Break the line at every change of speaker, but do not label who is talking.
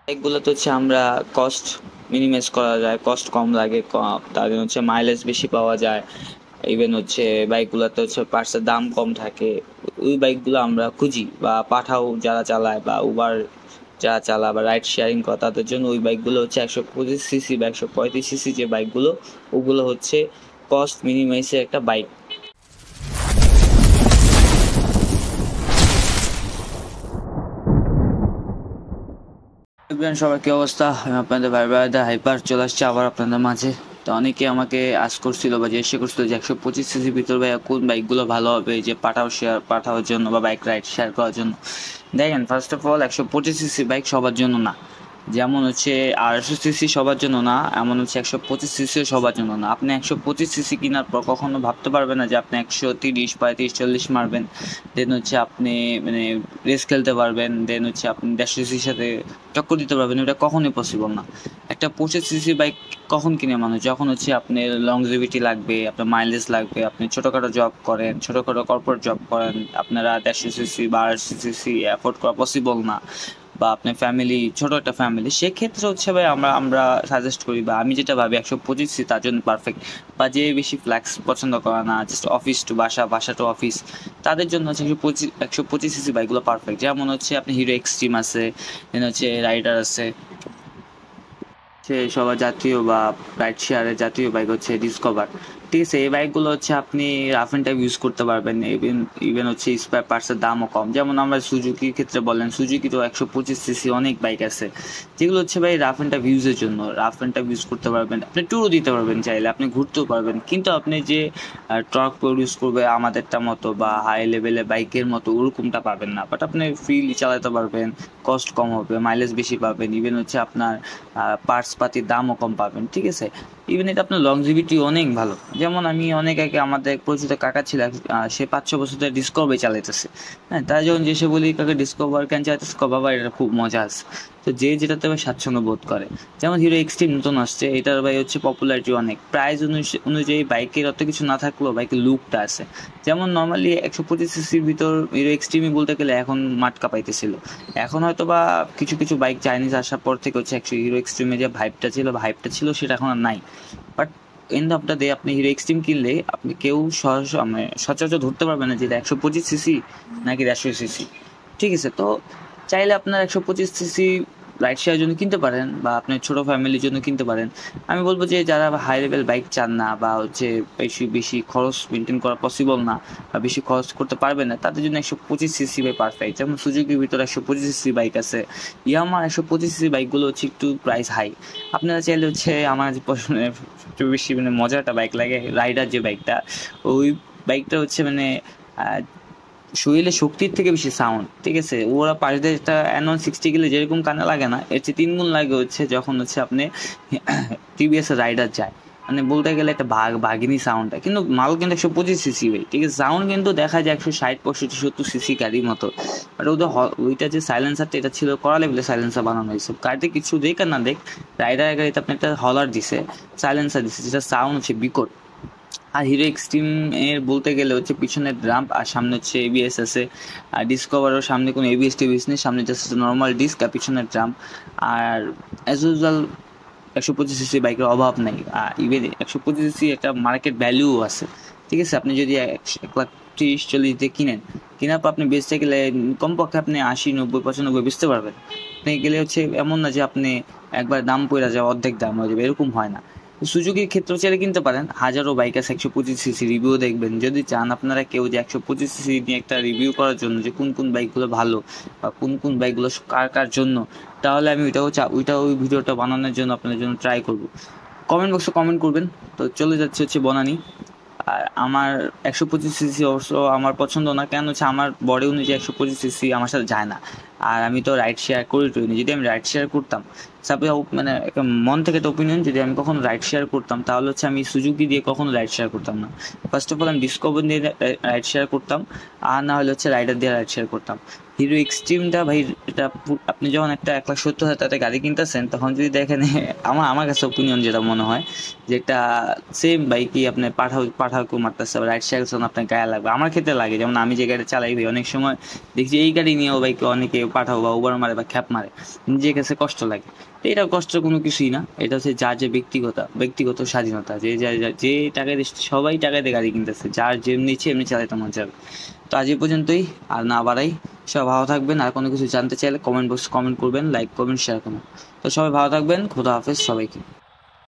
বাইকগুলোতে হচ্ছে আমরা cost minimise করা যায়, কস্ট কম লাগে, তাদের হচ্ছে মাইলেজ বেশি পাওয়া যায়। ইভেন হচ্ছে বাইকগুলোতে হচ্ছে পার্টসের দাম কম থাকে। ওই বাইকগুলো আমরা খুঁজি, বা পাঠাও যারা চালায় বা উবার যারা চালায় বা রাইড শেয়ারিং করে তাদের জন্য ওই বাইকগুলো হচ্ছে 125 সিসি বা 135 সিসি যে বাইকগুলো, ওগুলো হচ্ছে কস্ট মিনিমাইজের একটা বাইক। সবার কি অবস্থা? আমি আপনাদের ভাই ব্রাদার হাইপার চলে আসছে আবার আপনাদের মাঝে। তো অনেকে আমাকে আজ করছিল বা জিজ্ঞাসা করছিল যে 125 সিসির ভিতর ভাইয়া কোন বাইকগুলো ভালো হবে যে পাঠাওয়ার জন্য বা বাইক রাইড শেয়ার করার জন্য। দেখেন, first of all 125 CC bike সবার জন্য না। যেমন হচ্ছে 250 সিসি সবার জন্য না, এমন হচ্ছে 125 সিসিও সবার জন্য না। আপনি 125 সিসি কেনার পর কখনো ভাবতে পারবেন না যে আপনি 130, 35, 40 মারবেন, দেন হচ্ছে আপনি মানে রেস খেলতে পারবেন, দেন হচ্ছে আপনি 150 সিসির সাথে টক্কর দিতে পারবেন। এটা কখনোই পসিবল না। একটা 25 সিসি বাইক কখন কিনে মানুষ? যখন হচ্ছে আপনার লংজিভিটি লাগবে, আপনার মাইলেজ লাগবে, আপনি ছোটোখাটো জব করেন, ছোটোখাটো কর্পোরেট জব করেন, আপনারা 150 সিসি বা 250 সিসি অ্যাফোর্ড করা পসিবল না, বা আপনার ফ্যামিলি ছোট একটা ফ্যামিলি, সেক্ষেত্রে হচ্ছে ভাই আমরা সাজেস্ট করি বা আমি যেটা ভাবি 125 সিসি তার জন্য পারফেক্ট। বা যে বেশি ফ্ল্যাক্স পছন্দ করে না, জাস্ট অফিস টু বাসা, বাসা টু অফিস, তাদের জন্য হচ্ছে 125 সিসি বাইকগুলো পারফেক্ট। যেমন হচ্ছে আপনি হিরো এক্সট্রিম আছে, দেন হচ্ছে রাইডার আছে, সে সবার জাতীয় বা রাইড শেয়ারের জাতীয় বাইক হচ্ছে ডিসকভার। ঠিক আছে, এই বাইকগুলো হচ্ছে আপনি রাফ অ্যান্ড টাইপ ইউজ করতে পারবেন। ইভেন ইভেন হচ্ছে স্পেয়ার পার্টসের দামও কম। যেমন আমরা সুজুকির ক্ষেত্রে বলেন, সুজুকি তো 125 সিসি অনেক বাইক আছে যেগুলো হচ্ছে ভাই রাফ অ্যান্ড টাইপ ইউজের জন্য, রাফ অ্যান্ড টাইপ ইউজ করতে পারবেন, আপনি ট্যুরও দিতে পারবেন চাইলে, আপনি ঘুরতেও পারবেন। কিন্তু আপনি যে টর্ক প্রডিউস করবে আমাদেরটা মতো বা হাই লেভেলের বাইকের মতো ওরকমটা পাবেন না। বাট আপনি ফ্রিলি চালাতে পারবেন, কস্ট কম হবে, মাইলেজ বেশি পাবেন, ইভেন হচ্ছে আপনার পার্টস পাতির দামও কম পাবেন। ঠিক আছে, ইভেন এটা আপনার লংজিভিটি অনেক ভালো। যেমন আমি অনেক আগে আমাদের এক পরিচিত কাকা ছিল, সে 5-6 বছর ধরে ডিসকভার চালাইতেছে। হ্যাঁ, তাই যখন যে সে বলি কাকা ডিসকভার কেন চালাইতেছে, বাবা এটা খুব মজা আছে। তো যে যেটাতে ভাই স্বাচ্ছন্দ্য বোধ করে। যেমন হিরো এক্সট্রিম নতুন আসছে, এটার ভাই হচ্ছে পপুলারিটি অনেক, প্রাইস অনুযায়ী বাইকের অত কিছু না থাকলেও বাইকের লুকটা আছে। যেমন নর্মালি 125 সিসির ভিতর হিরো এক্সট্রিমই বলতে গেলে এখন মাটকা পাইতেছিল। এখন হয়তো বা কিছু কিছু বাইক চাইনিজ আসার পর থেকে হচ্ছে হিরো এক্সট্রিমে যে ভাইবটা ছিল সেটা এখন আর নাই। But end of the day আপনি হিরো এক্সট্রিম কিনলে আপনি কেউ মানে সচরাচর ধরতে পারবে না যে এটা 125 সিসি নাকি 150 সিসি। ঠিক আছে, তো চাইলে আপনার 125 সিসি রাইড শেয়ার জন্য কিনতে পারেন বা আপনার ছোট ফ্যামিলির জন্য কিনতে পারেন। আমি বলবো যে যারা হাই লেভেল বাইক চান না বা হচ্ছে বেশি বেশি খরচ মেনটেন করা পসিবল না বা বেশি খরচ করতে পারবে না, তাদের জন্য 125 সিসি বাই পারফেক্ট। যেমন সুজুকির ভিতরে 125 সিসি বাইক আছে, ইয়ামার 125 সিসি বাইকগুলো হচ্ছে একটু প্রাইস হাই। আপনারা চাইলে হচ্ছে আমার যে পছন্দের সবচেয়ে বেশি মানে মজার একটা বাইক লাগে রাইডার যে বাইকটা, ওই বাইকটা হচ্ছে মানে শরীরে শক্তির থেকে বেশি সাউন্ড। ঠিক আছে, ওরা পাশ দিয়ে একটা N160 গেলে যেরকম কানে লাগে না, এর চেয়ে 3 গুণ লাগে হচ্ছে যখন হচ্ছে আপনি টিভিএস রাইডার যায়। মানে বলতে গেলে একটা বাঘিনী সাউন্ডটা, কিন্তু মাল কিন্তু 125 সিসি ভাই। ঠিক আছে, সাউন্ড কিন্তু দেখা যায় 160, 65, 70 সিসি গাড়ির মতো। বাট ওদের ওইটা যে সাইলেন্সারটা, এটা ছিল করা লেভেলে সাইলেন্সার বানানো হয়েছে। গাড়িতে কিছু দেখ আর না দেখ, রাইডার গাড়িতে আপনি একটা হলার দিছে, সাইলেন্সার দিছে, যেটা সাউন্ড হচ্ছে বিকট। আর হিরো এক্সট্রিম এর বলতে গেলে হচ্ছে পিছনে ড্রাম্প আর সামনে হচ্ছে এবিএস আছে। আর ডিসকভারের সামনে কোনো এবিএস টিবিএস নেই, সামনে জাস্ট নর্মাল ডিস্ক আর পিছনে ড্রাম্প। আর অ্যাজ ইউজুয়াল 125 সিসি বাইকের অভাব নাই। ইভেন 125 সিসি একটা মার্কেট ভ্যালুও আছে। ঠিক আছে, আপনি যদি 1,30,40 দিয়ে কিনেন, কেনার পর আপনি বেচতে গেলে কমপক্ষে আপনি 80, 90, 95 বেচতে পারবেন। আপনি গেলে হচ্ছে এমন না যে আপনি একবার দাম পড়ে যাবে, অর্ধেক দাম হয়ে যাবে, এরকম হয় না। সুজুকির ক্ষেত্রেও চাইলে কিনতে পারেন, হাজারো বাইক আছে 125 সিসি, রিভিউ দেখবেন। যদি চান আপনারা কেউ যে 125 সিসি নিয়ে একটা রিভিউ করার জন্য যে কোন কোন বাইকগুলো ভালো বা কোন কোন বাইকগুলো কার কার জন্য, তাহলে আমি ওই ভিডিওটা বানানোর জন্য আপনাদের জন্য ট্রাই করব। কমেন্ট বক্সে কমেন্ট করবেন। তো চলে যাচ্ছে হচ্ছে বনানি। আর আমার 125 সিসি অবশ্য আমার পছন্দ না, কেন হচ্ছে আমার বডি অনুযায়ী 125 সিসি আমার সাথে যায় না। আর আমি তো রাইড শেয়ার করি টুইনি, যদি আমি রাইড শেয়ার করতাম, সাপোজ মানে একটা মন থেকে একটা ওপিনিয়ন, যদি আমি কখনো রাইড শেয়ার করতাম তাহলে হচ্ছে আমি সুজুকি দিয়ে কখনো রাইড শেয়ার করতাম না। ফার্স্ট অফ অল আমি ডিসকভার দিয়ে রাইড শেয়ার করতাম, আর না হলে হচ্ছে রাইডার দিয়ে রাইড শেয়ার করতাম। হিরো এক্সট্রিমটা ভাই, এটা আপনি যখন একটা 1,70,000 টাকাতে গাড়ি কিনতেছেন, তখন যদি দেখেন আমার কাছে ওপিনিয়ন যেটা মনে হয় যে একটা সেম বাইকই আপনি পাঠাও মারতেছে, রাইড শেয়ার আপনার গায়ে লাগবে। আমার ক্ষেত্রে লাগে, যেমন আমি যে গাড়ি চালাই ভাই, অনেক সময় দেখছি এই গাড়ি নিয়েও বাইকে অনেকে পাঠাবো বা উবার মারে বা খ্যাপ মারে, নিজের কাছে কষ্ট লাগে। তো এটা কষ্ট কোনো কিছুই না, এটা হচ্ছে যার যে ব্যক্তিগত স্বাধীনতা, যে টাকায় সবাই টাকায় দিয়ে গাড়ি কিনতেছে, যার যেমনি ইচ্ছে এমনি চালাইতে মন যাবে। তো আজ এই পর্যন্তই, আর না বাড়াই। সবাই ভালো থাকবেন, আর কোনো কিছু জানতে চাইলে কমেন্ট করবেন, লাইক করবেন, শেয়ার করবেন। তো সবাই ভালো থাকবেন, খোদা হাফেজ সবাইকে।